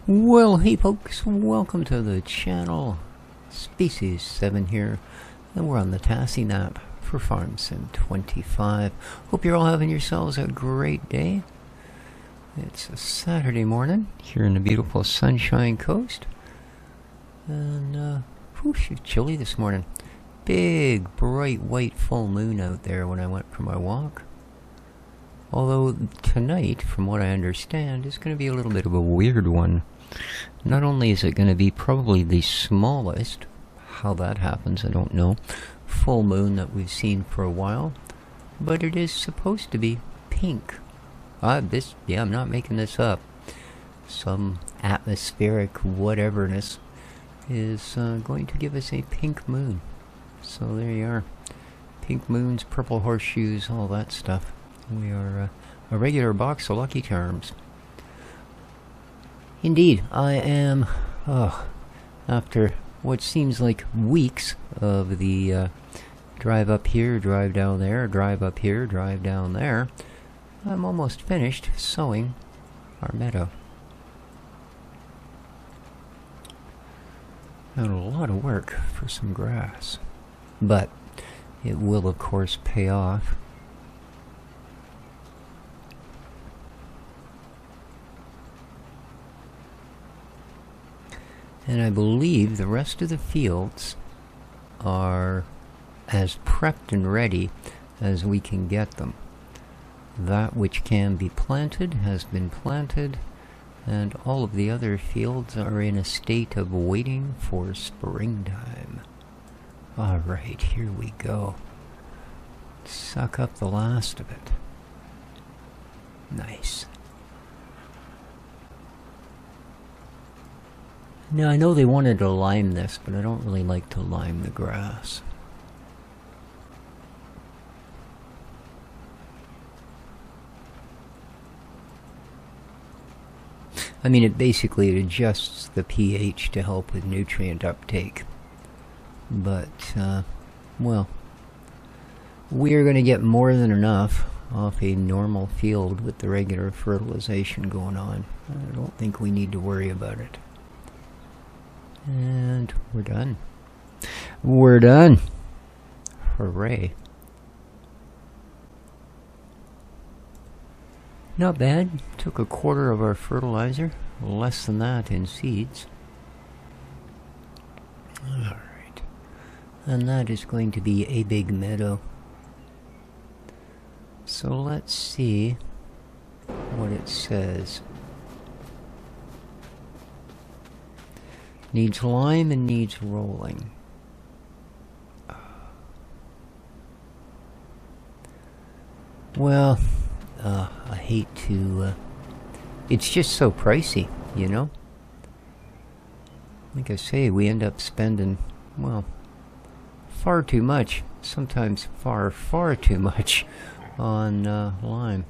Well, hey folks, welcome to the channel. Species 7 here, and we're on the Tassi Map for Farm Sim 25. Hope you're all having yourselves a great day. It's a Saturday morning here in the beautiful Sunshine Coast. And, whoosh, it's chilly this morning. Big, bright, white full moon out there when I went for my walk. Although tonight, from what I understand, is going to be a little bit of a weird one. Not only is it going to be probably the smallest, how that happens I don't know, full moon that we've seen for a while, but it is supposed to be pink. I'm not making this up. Some atmospheric whateverness is going to give us a pink moon. So there you are. Pink moons, purple horseshoes, all that stuff. We are a regular box of Lucky Charms. Indeed, I am, after what seems like weeks of the drive up here, drive down there, drive up here, drive down there, I'm almost finished sowing our meadow. Had a lot of work for some grass, but it will of course pay off. And I believe the rest of the fields are as prepped and ready as we can get them. That which can be planted has been planted, and all of the other fields are in a state of waiting for springtime. Alright, here we go. Suck up the last of it. Nice. Now, I know they wanted to lime this, but I don't really like to lime the grass. I mean, it basically adjusts the pH to help with nutrient uptake. But, well, we're going to get more than enough off a normal field with the regular fertilization going on. I don't think we need to worry about it. And we're done. We're done. Hooray. Not bad. Took a quarter of our fertilizer. Less than that in seeds. Alright. And that is going to be a big meadow. So let's see what it says. Needs lime and needs rolling. Well, I hate to... it's just so pricey, you know? Like I say, we end up spending, well, far too much. Sometimes far, far too much on lime.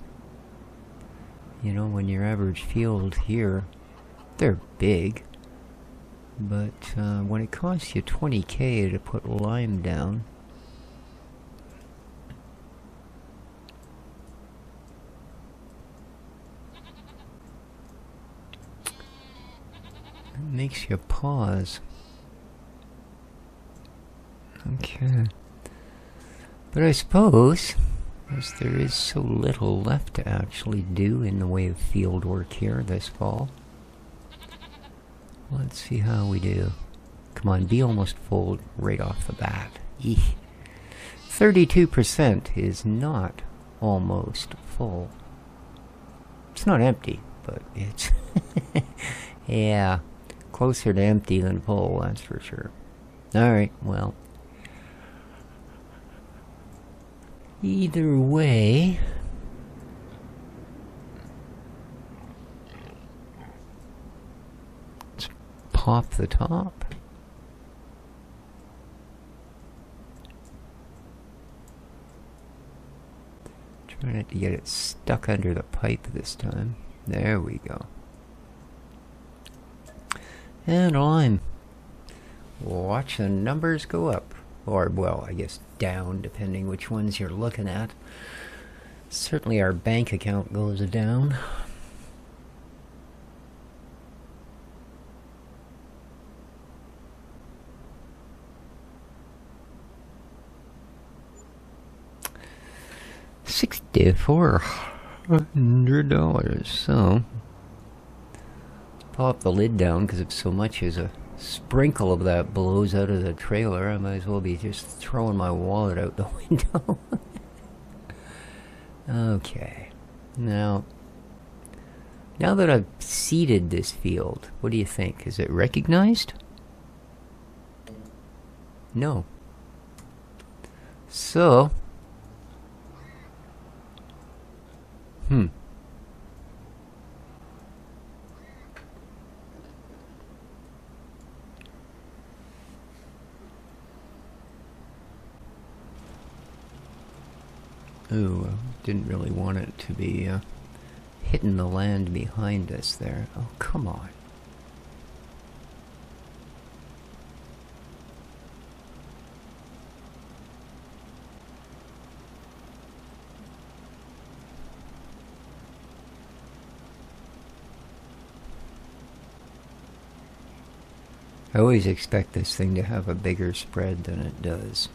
You know, when your average field here, they're big. But when it costs you 20K to put lime down, it makes you pause. Okay. But I suppose, as there is so little left to actually do in the way of field work here this fall, let's see how we do. Come on, be almost full right off the bat. Eeh. 32% is not almost full. It's not empty, but it's... yeah, closer to empty than full, that's for sure. Alright, well. Either way... pop the top. Try not to get it stuck under the pipe this time. There we go. And lime. Watch the numbers go up. Or, well, I guess down, depending which ones you're looking at. Certainly our bank account goes down. $6,400. So, pop the lid down, because if so much as a sprinkle of that blows out of the trailer, I might as well be just throwing my wallet out the window. Okay. Now that I've seeded this field, what do you think? Is it recognized? No. So, Ooh, didn't really want it to be hitting the land behind us there. Oh, come on. I always expect this thing to have a bigger spread than it does.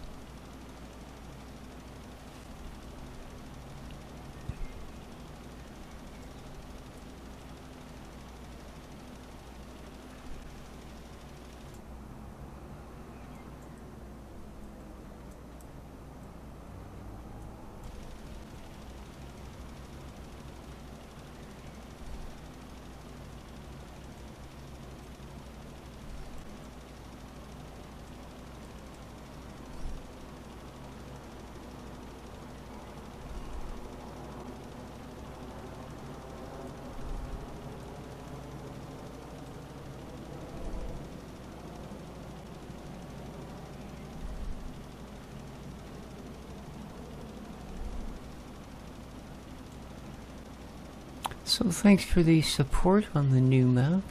So thanks for the support on the new map.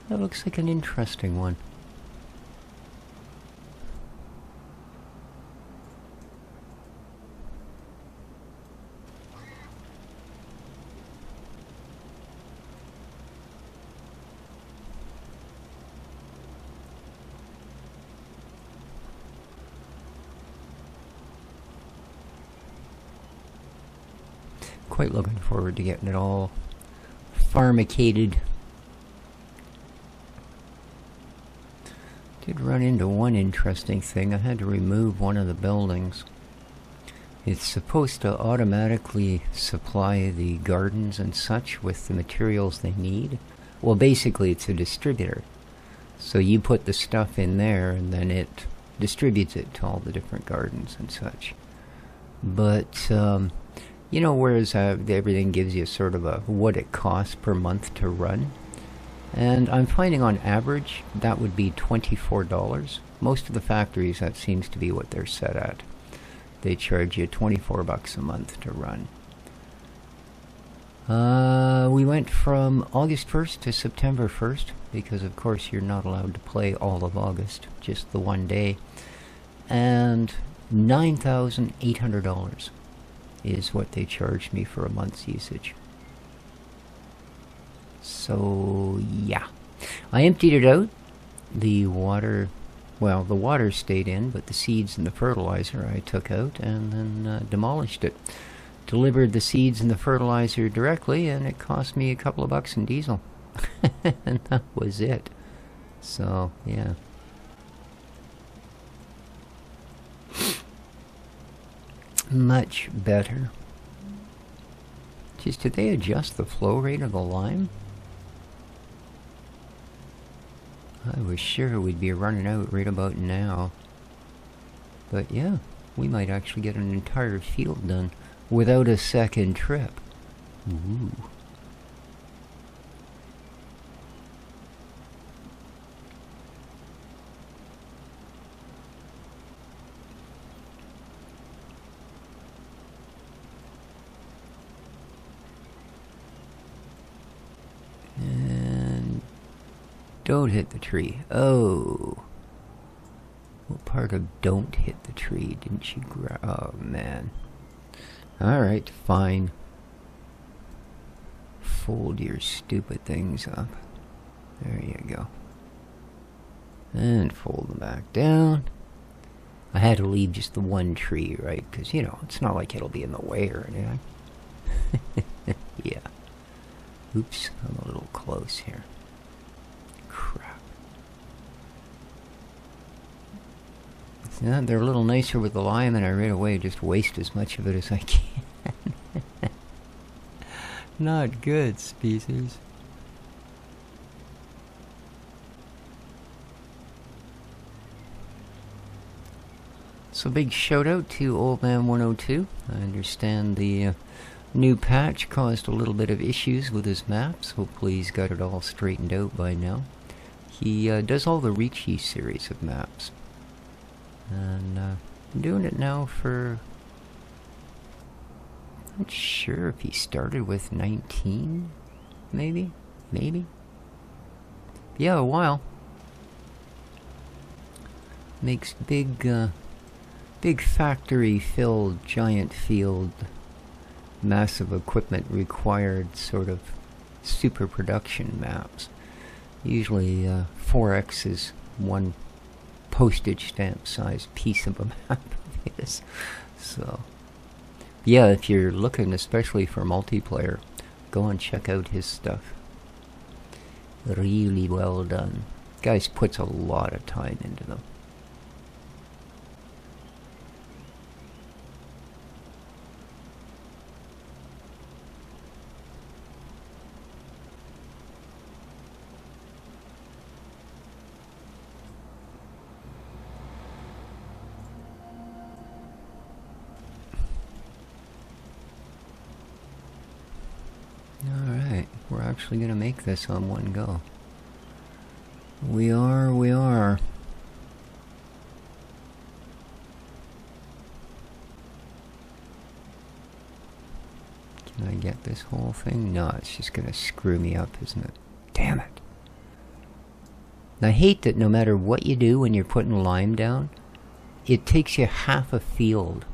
That looks like an interesting one. Quite looking forward to getting it all farmicated. Did run into one interesting thing. I had to remove one of the buildings. It's supposed to automatically supply the gardens and such with the materials they need. Well, basically it's a distributor. So you put the stuff in there and then it distributes it to all the different gardens and such. But you know, whereas everything gives you sort of a what it costs per month to run. And I'm finding on average that would be $24. Most of the factories, that seems to be what they're set at. They charge you $24 a month to run. We went from August 1st to September 1st, because of course you're not allowed to play all of August, just the one day. And $9,800 is what they charged me for a month's usage. So yeah, I emptied it out. The water, well, the water stayed in, but the seeds and the fertilizer I took out and then demolished it. Delivered the seeds and the fertilizer directly, and it cost me a couple of bucks in diesel. And that was it. So yeah. Much better. Just, did they adjust the flow rate of the lime? I was sure we'd be running out right about now. But yeah, we might actually get an entire field done without a second trip. Ooh. And don't hit the tree. Oh. What part of don't hit the tree didn't you grab? Oh, man. Alright, fine. Fold your stupid things up. There you go. And fold them back down. I had to leave just the one tree, right? Because, you know, it's not like it'll be in the way or anything. Yeah. Oops, I'm a little close here. Crap. Yeah, they're a little nicer with the lime, and I right away just waste as much of it as I can. Not good, species. So big shout out to Old Man 102. I understand the new patch caused a little bit of issues with his maps. Hopefully he's got it all straightened out by now. He does all the Ricci series of maps. And I'm doing it now for... I'm not sure if he started with 19, maybe? Yeah, a while. Makes big factory-filled, giant field, massive equipment required sort of super production maps. Usually 4x is one postage stamp sized piece of a map of his. So yeah, if you're looking especially for multiplayer, go and check out his stuff. Really well done. Guys puts a lot of time into them. Alright, we're actually going to make this on one go. We are. Can I get this whole thing? No, it's just going to screw me up, isn't it? Damn it. And I hate that no matter what you do when you're putting lime down, it takes you half a field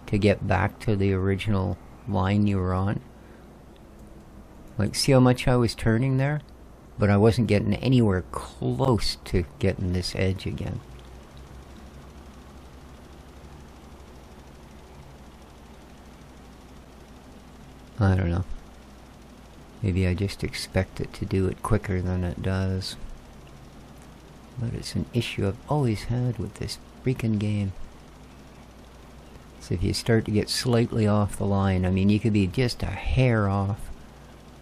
to get back to the original line you were on. Like, see how much I was turning there? But I wasn't getting anywhere close to getting this edge again. I don't know. Maybe I just expect it to do it quicker than it does. But it's an issue I've always had with this freaking game. So if you start to get slightly off the line, I mean, you could be just a hair off.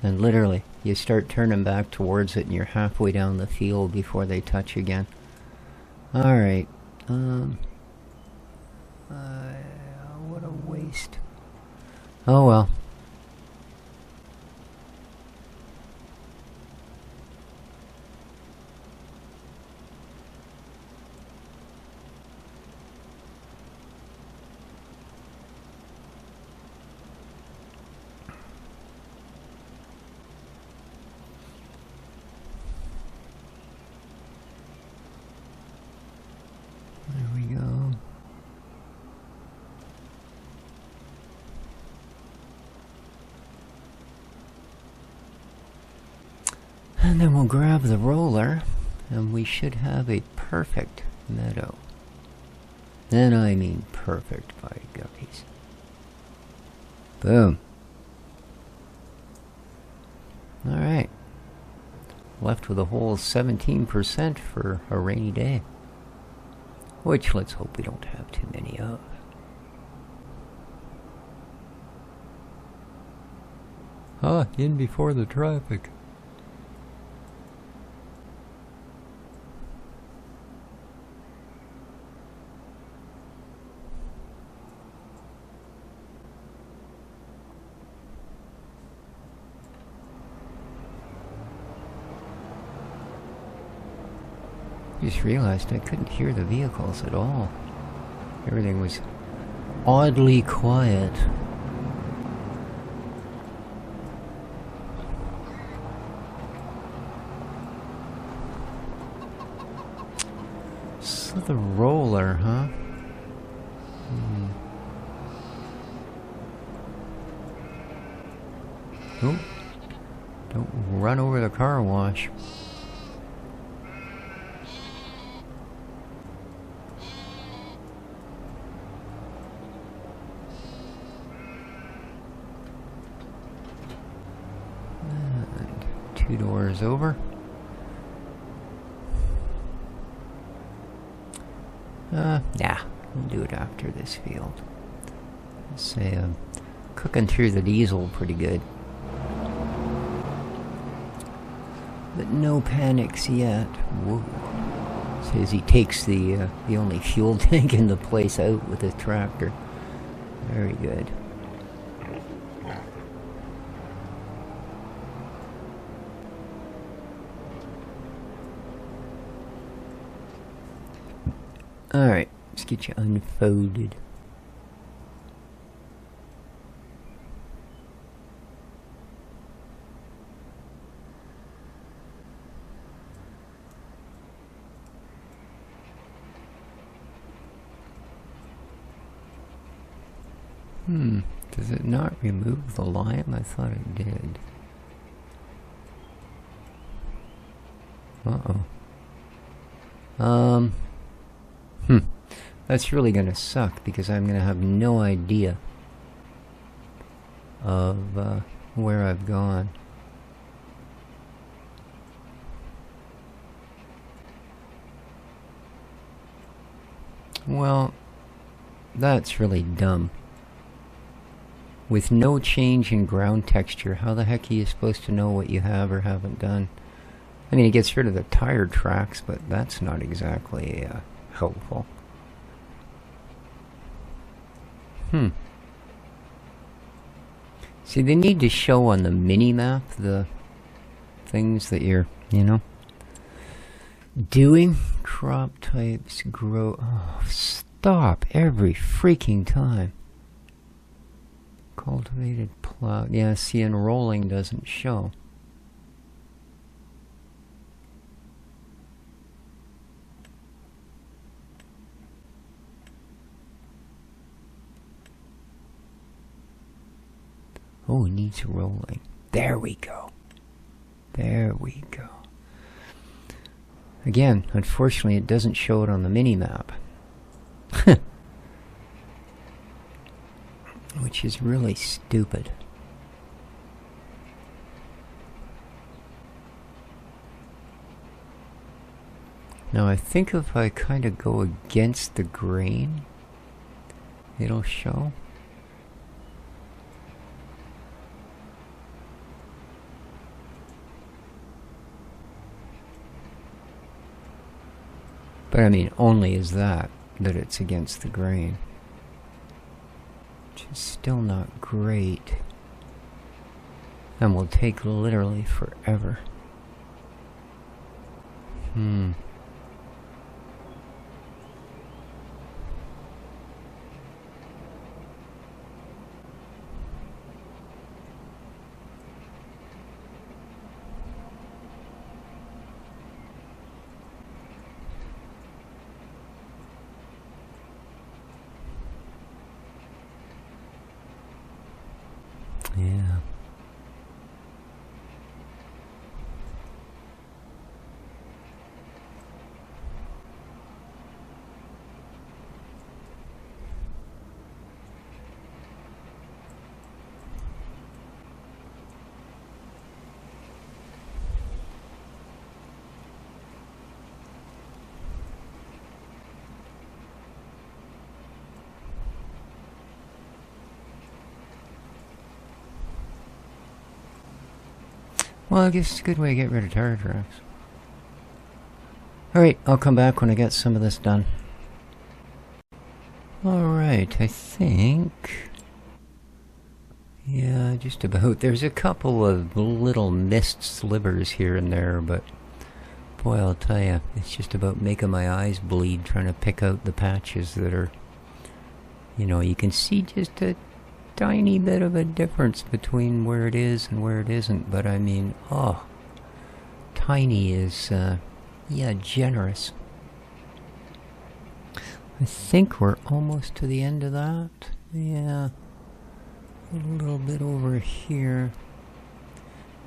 And literally, you start turning back towards it and you're halfway down the field before they touch again. Alright. What a waste. Oh well. And then we'll grab the roller, and we should have a perfect meadow. And I mean perfect, by guppies. Boom. Alright. Left with a whole 17% for a rainy day. Which, let's hope we don't have too many of. Ah, in before the traffic. Just realized I couldn't hear the vehicles at all. Everything was oddly quiet. So the roller, huh? Oh, don't run over the car wash. 2 doors over. Yeah, we'll do it after this field. Let's say I'm cooking through the diesel pretty good. But no panics yet. Whoa. Says he takes the only fuel tank in the place out with his tractor. Very good. Alright, let's get you unfolded. Does it not remove the lime? I thought it did. Uh-oh. That's really gonna suck because I'm gonna have no idea of where I've gone. Well, that's really dumb. With no change in ground texture, how the heck are you supposed to know what you have or haven't done? I mean, it gets rid of the tire tracks, but that's not exactly helpful. See, they need to show on the mini-map the things that you're, doing. Crop types, grow... Oh, stop every freaking time. Cultivated plow. Yeah, see, enrolling doesn't show. Oh, it needs rolling. There we go. There we go. Again, unfortunately, it doesn't show it on the mini-map. Which is really stupid. Now I think if I kind of go against the grain, it'll show. But I mean, only is that it's against the grain. Which is still not great. And will take literally forever. Yeah. Well, I guess it's a good way to get rid of tire tracks. Alright, I'll come back when I get some of this done. Alright, I think... yeah, just about. There's a couple of little mist slivers here and there, but... boy, I'll tell you, it's just about making my eyes bleed trying to pick out the patches that are... you can see just a tiny bit of a difference between where it is and where it isn't, but I mean, oh, tiny is, yeah, generous. I think we're almost to the end of that. Yeah, a little bit over here.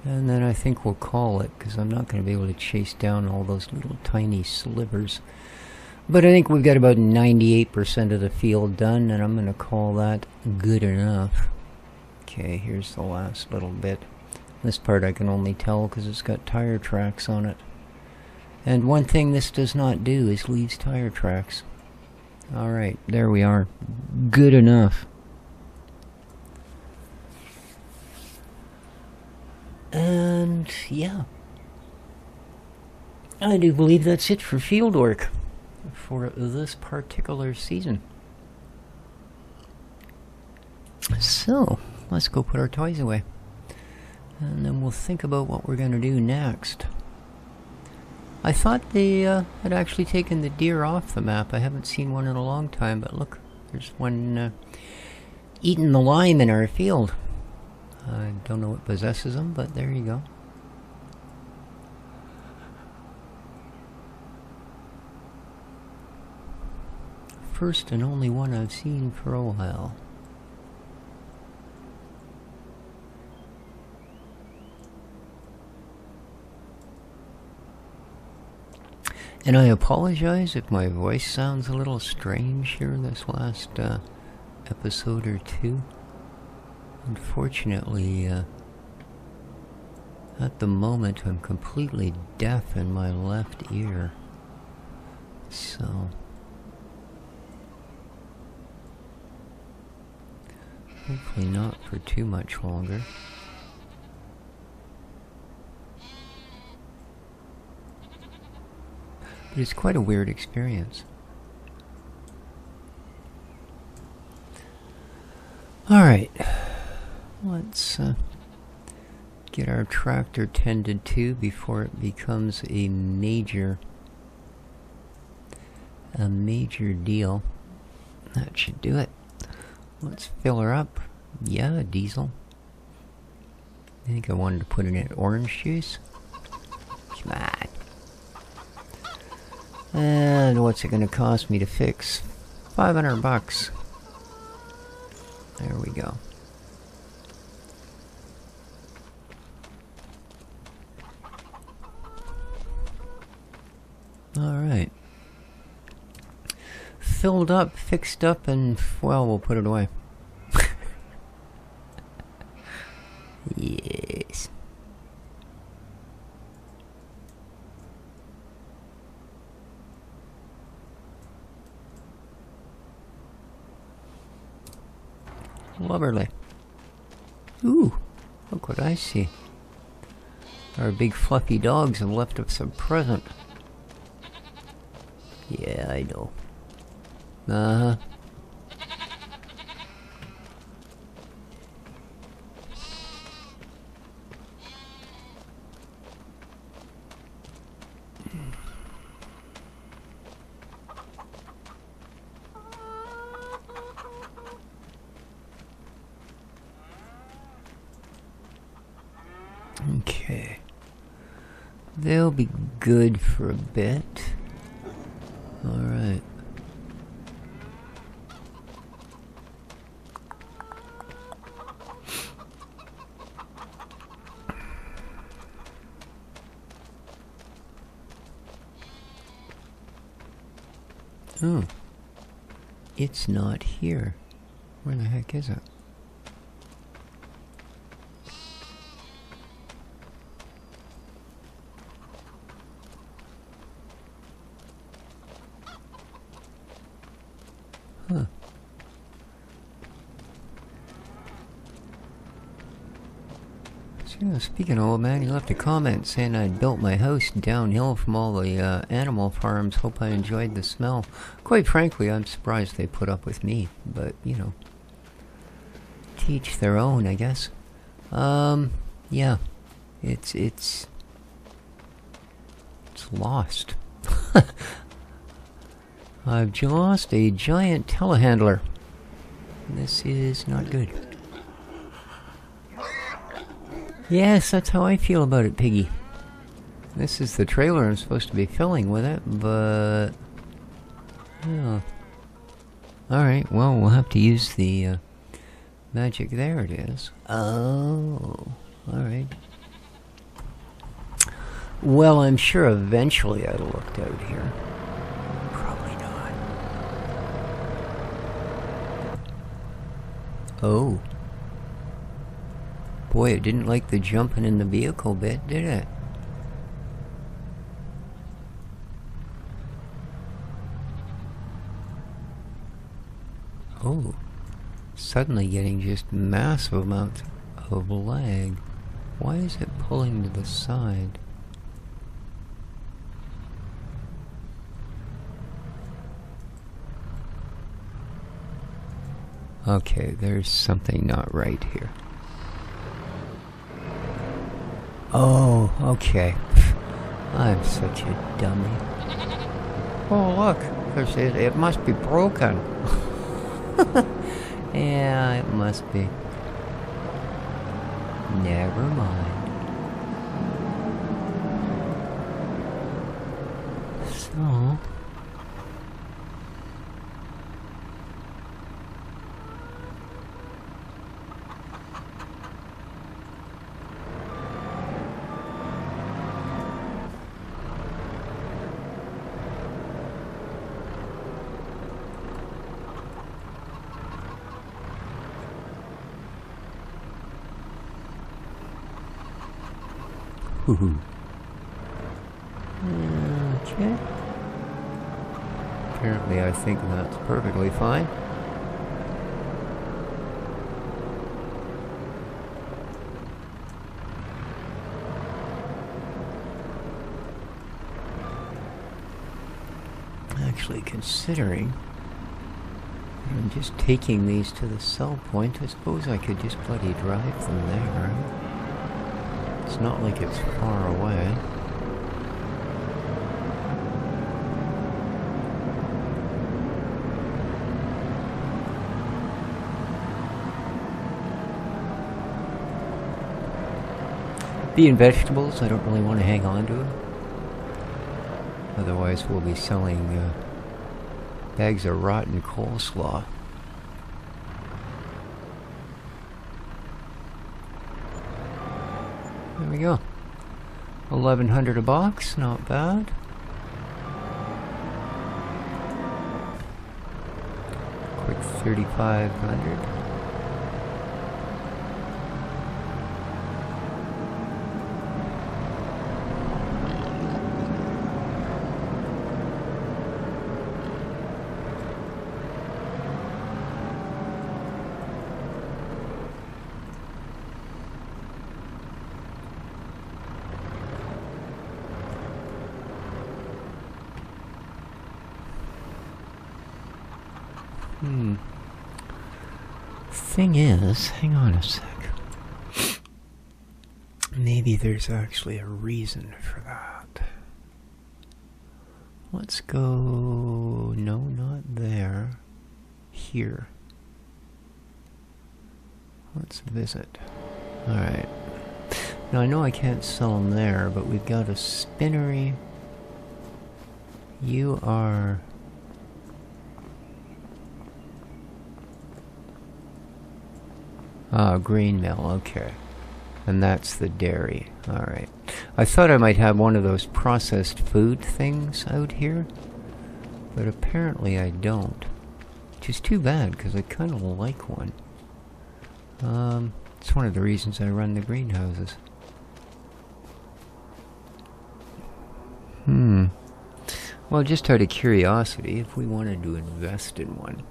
And then I think we'll call it, because I'm not going to be able to chase down all those little tiny slivers. But I think we've got about 98% of the field done, and I'm going to call that good enough. Okay, here's the last little bit. This part I can only tell because it's got tire tracks on it. And one thing this does not do is leaves tire tracks. Alright, there we are. Good enough. And yeah, I do believe that's it for field work for this particular season. So, let's go put our toys away. And then we'll think about what we're going to do next. I thought they had actually taken the deer off the map. I haven't seen one in a long time, but look, there's one eating the lime in our field. I don't know what possesses them, but there you go. First and only one I've seen for a while. And I apologize if my voice sounds a little strange here this last episode or two. Unfortunately, at the moment I'm completely deaf in my left ear. So hopefully not for too much longer. But it's quite a weird experience. Alright, let's get our tractor tended to before it becomes a major deal. That should do it. Let's fill her up. Yeah, diesel. I think I wanted to put in it orange juice. Come on. And what's it going to cost me to fix? $500. There we go. Alright. Filled up, fixed up, and, well, we'll put it away. Yes. Lovely. Ooh, look what I see. Our big fluffy dogs have left us a present. Yeah, I know. Uh-huh. Okay. They'll be good for a bit. Alright. Oh. It's not here. Where the heck is it? Huh. So, speaking of old man, he left a comment saying I'd built my house downhill from all the animal farms. Hope I enjoyed the smell. Quite frankly, I'm surprised they put up with me, but, you know, teach their own, I guess. Yeah, it's lost. I've lost a giant telehandler. This is not good. Yes, that's how I feel about it, Piggy. This is the trailer I'm supposed to be filling with it, but... yeah. Alright, well, we'll have to use the magic. There it is. Oh, alright. Well, I'm sure eventually I'd have looked out here. Probably not. Oh. Boy, it didn't like the jumping in the vehicle bit, did it? Oh, suddenly getting just massive amounts of lag. Why is it pulling to the side? Okay, there's something not right here. Oh, okay. I'm such a dummy. Oh, look. It must be broken. Yeah, it must be. Never mind. So... Okay. Apparently I think that's perfectly fine. Actually, considering I'm just taking these to the sell point, I suppose I could just bloody drive them there. It's not like it's far away. Being vegetables, I don't really want to hang on to them. Otherwise we'll be selling bags of rotten coleslaw. There we go. 1100 a box, not bad. Quick 3500. Thing is, hang on a sec. Maybe there's actually a reason for that. Let's go... No, not there. Here. Let's visit. Alright. Now I know I can't sell them there, but we've got a spinnery. You are... Ah, grain mill, okay. And that's the dairy, alright. I thought I might have one of those processed food things out here, but apparently I don't. Which is too bad, because I kind of like one. It's one of the reasons I run the greenhouses. Well, just out of curiosity, if we wanted to invest in one,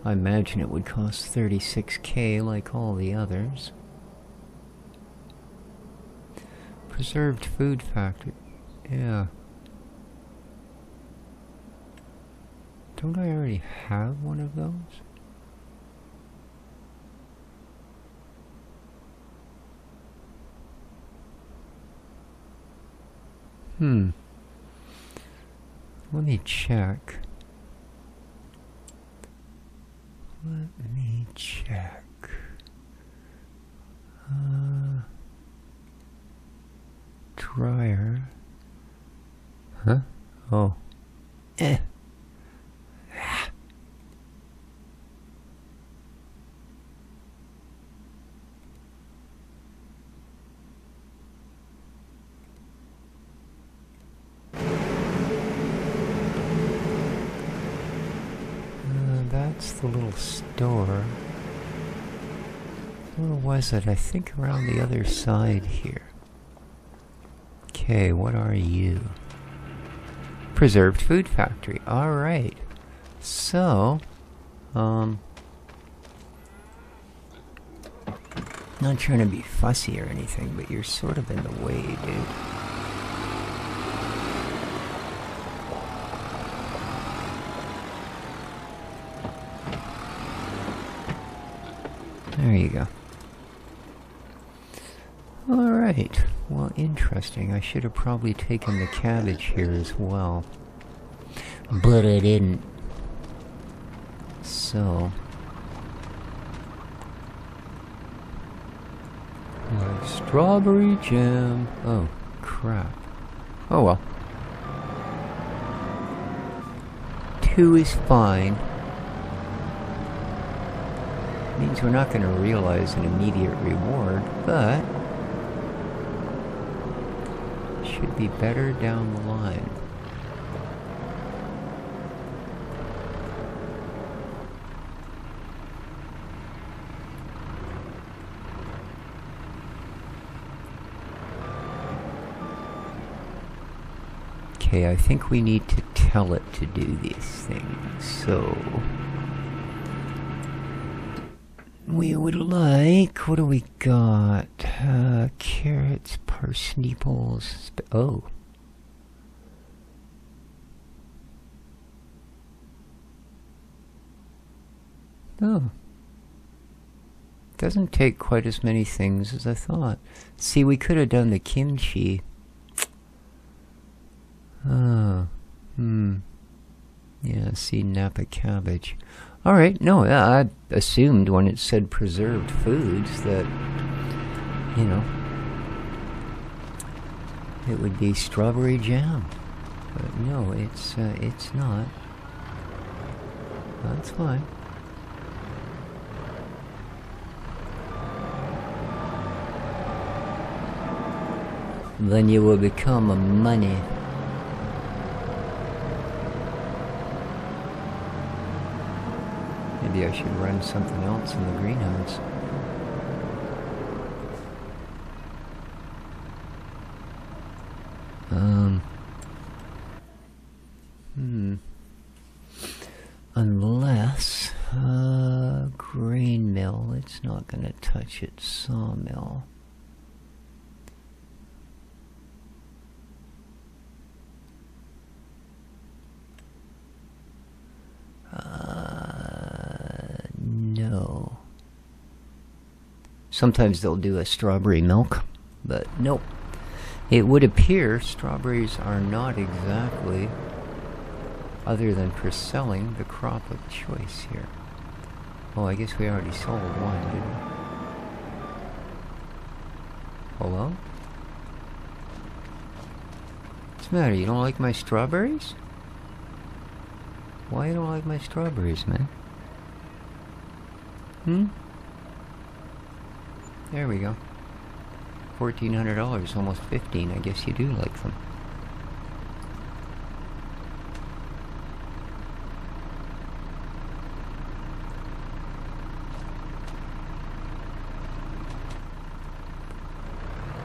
I imagine it would cost 36K like all the others. Preserved food factory. Yeah. Don't I already have one of those? Let me check. Let me check. Dryer. Huh? Oh. That's the little store. Where was it? I think around the other side here. Okay, what are you? Preserved food factory. Alright. So, not trying to be fussy or anything, but you're sort of in the way, dude. There you go. Alright. Well, interesting. I should have probably taken the cabbage here as well. But I didn't. So... like strawberry jam. Oh, crap. Oh well. 2 is fine. Means we're not going to realize an immediate reward, but should be better down the line. Okay, I think we need to tell it to do these things, so we would like, what do we got? Carrots, parsnips, oh. Oh. Doesn't take quite as many things as I thought. See, we could have done the kimchi. Yeah, see, Napa cabbage. Alright, no, I assumed when it said preserved foods that, you know, it would be strawberry jam. But no, it's not. That's fine. Then you will become a money. Maybe I should run something else in the greenhouse. Unless, grain mill, it's not gonna touch it, sawmill. No. Sometimes they'll do a strawberry milk, but nope. It would appear strawberries are not exactly, other than for selling, the crop of choice here. Oh, I guess we already sold one, didn't we? Hello? What's the matter? You don't like my strawberries? Why you don't like my strawberries, man? There we go. $1,400, almost $15. I guess you do like them.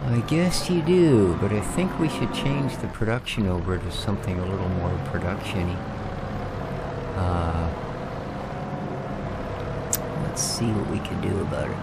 I guess you do, but I think we should change the production over to something a little more production-y. Let's see what we can do about it.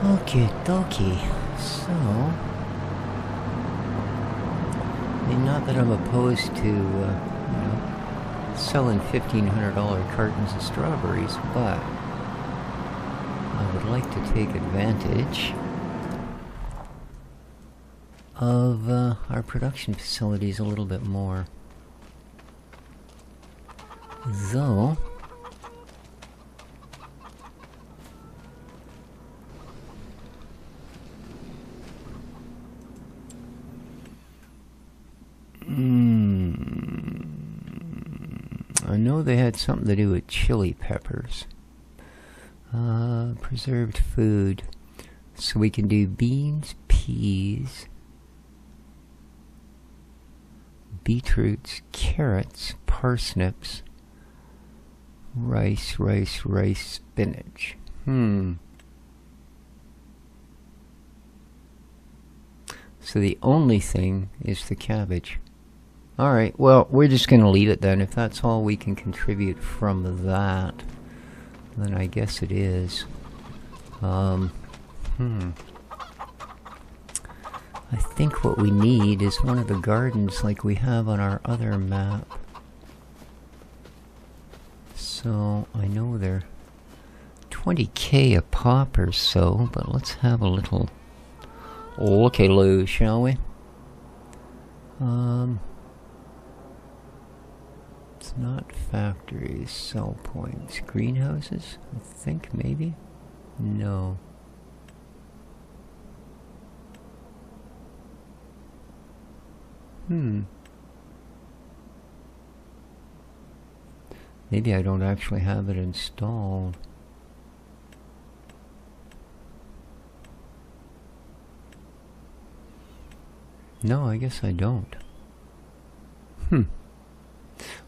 Okie dokie. So, I mean, not that I'm opposed to, selling $1,500 cartons of strawberries, but I would like to take advantage of our production facilities a little bit more. Though, I know they had something to do with chili peppers. Preserved food. So we can do beans, peas, beetroots, carrots, parsnips, rice, spinach. So the only thing is the cabbage. Alright, well, we're just going to leave it then. If that's all we can contribute from that, then I guess it is. I think what we need is one of the gardens like we have on our other map. So, I know they're 20k a pop or so, but let's have a little looky-loo, shall we? It's not factories, sell points, greenhouses, I think maybe? No. Maybe I don't actually have it installed. No, I guess I don't.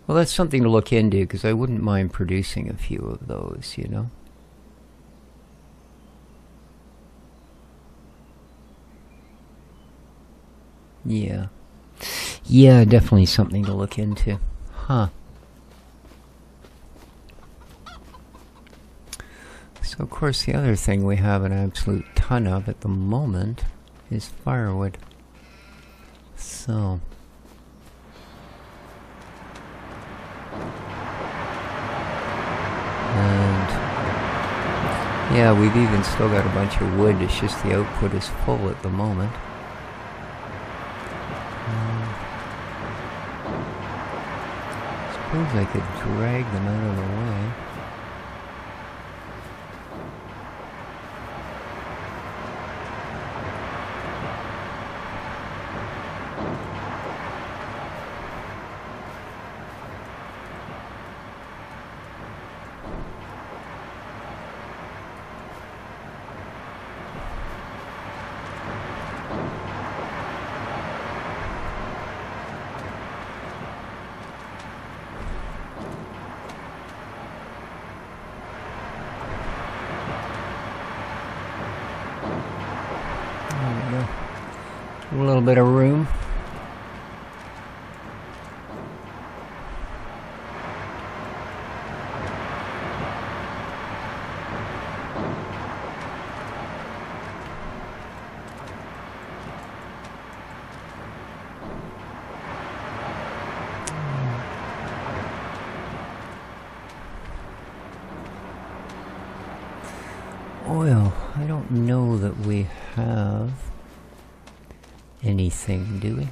Well, that's something to look into, because I wouldn't mind producing a few of those, you know? Yeah. Yeah, definitely something to look into. Huh. So, of course, the other thing we have an absolute ton of at the moment is firewood. So... and yeah, we've even still got a bunch of wood. It's just the output is full at the moment. Suppose I could drag them out of the way. A little bit of room. Oil. I don't know that we have anything, do we?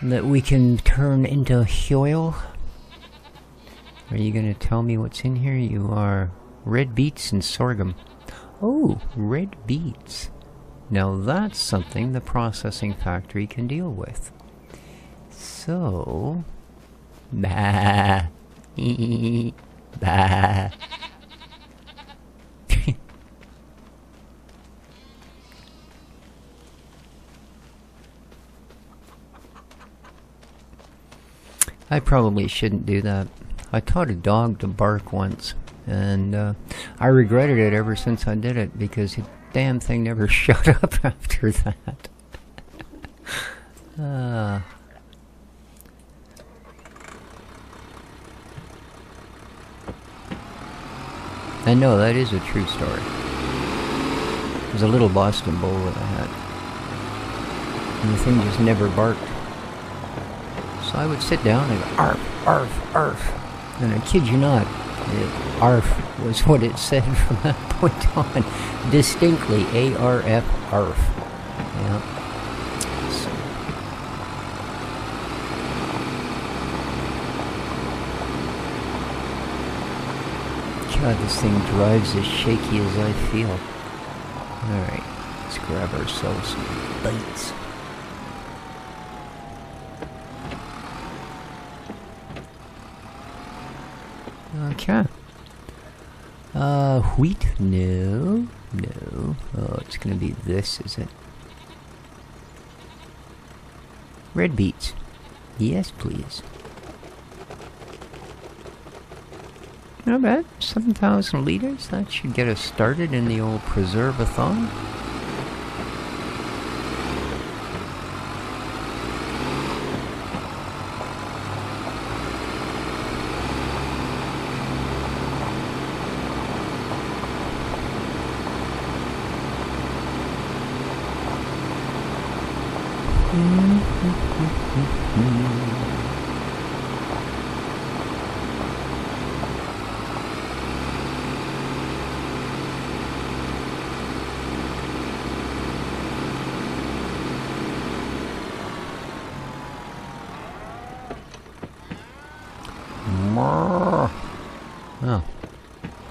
That we can turn into oil? Are you going to tell me what's in here? You are red beets and sorghum. Oh, red beets. Now that's something the processing factory can deal with. So... bah. bah. I probably shouldn't do that. I taught a dog to bark once, and I regretted it ever since I did it, because the damn thing never shut up after that. And no, that is a true story. There's a little Boston bull that I had. And the thing just never barked. So I would sit down and go, arf, arf, arf. And I kid you not, arf was what it said from that point on. Distinctly, A-R-F, arf. Yeah. So. God, this thing drives as shaky as I feel. Alright, let's grab ourselves some beets. Okay. Wheat? No. No. Oh, it's gonna be this, is it? Red beets. Yes, please. Not bad. 7,000 liters. That should get us started in the old preserve-a-thon.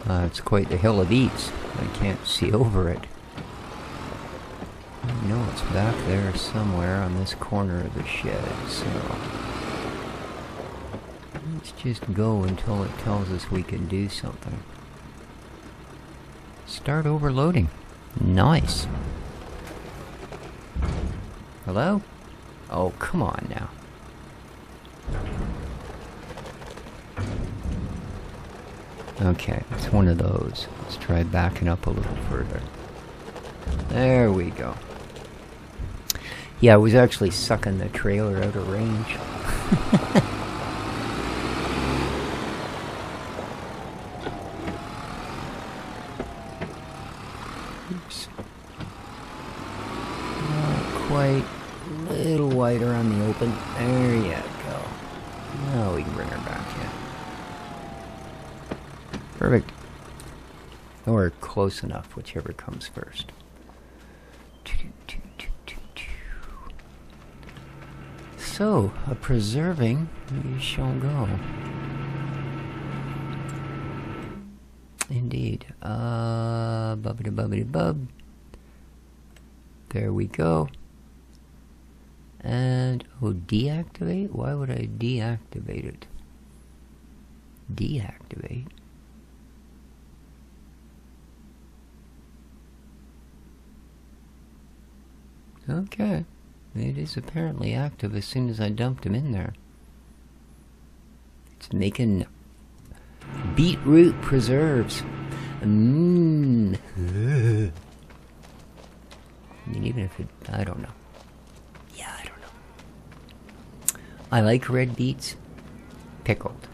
Oh, it's quite the hill of beets. I can't see over it. I know it's back there somewhere on this corner of the shed, so let's just go until it tells us we can do something. Start overloading. Nice. Hello? Oh, come on now. Okay, it's one of those. Let's try backing up a little further. There we go. Yeah, I was actually sucking the trailer out of range. Oops. Not quite. A little wider on the open. There you go. Now we can bring her back in. Perfect. Or close enough, whichever comes first. So, a preserving we shall go. Indeed. Bubbity-bubbity-bub. There we go. And, oh, deactivate? Why would I deactivate it? Deactivate? Okay. It is apparently active as soon as I dumped him in there. It's making beetroot preserves. Mmm. I mean, even if it... I don't know. Yeah, I don't know. I like red beets. Pickled.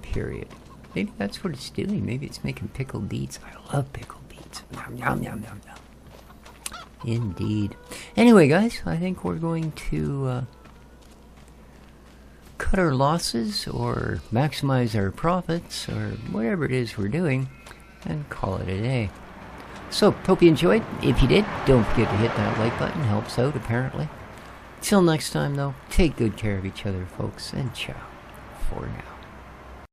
Period. Maybe that's what it's doing. Maybe it's making pickled beets. I love pickled beets. Yum, yum, yum, yum, yum. Indeed. Anyway, guys, I think we're going to cut our losses or maximize our profits or whatever it is we're doing and call it a day. So, hope you enjoyed. If you did, don't forget to hit that like button. Helps out, apparently. Till next time, though, take good care of each other, folks, and ciao for now.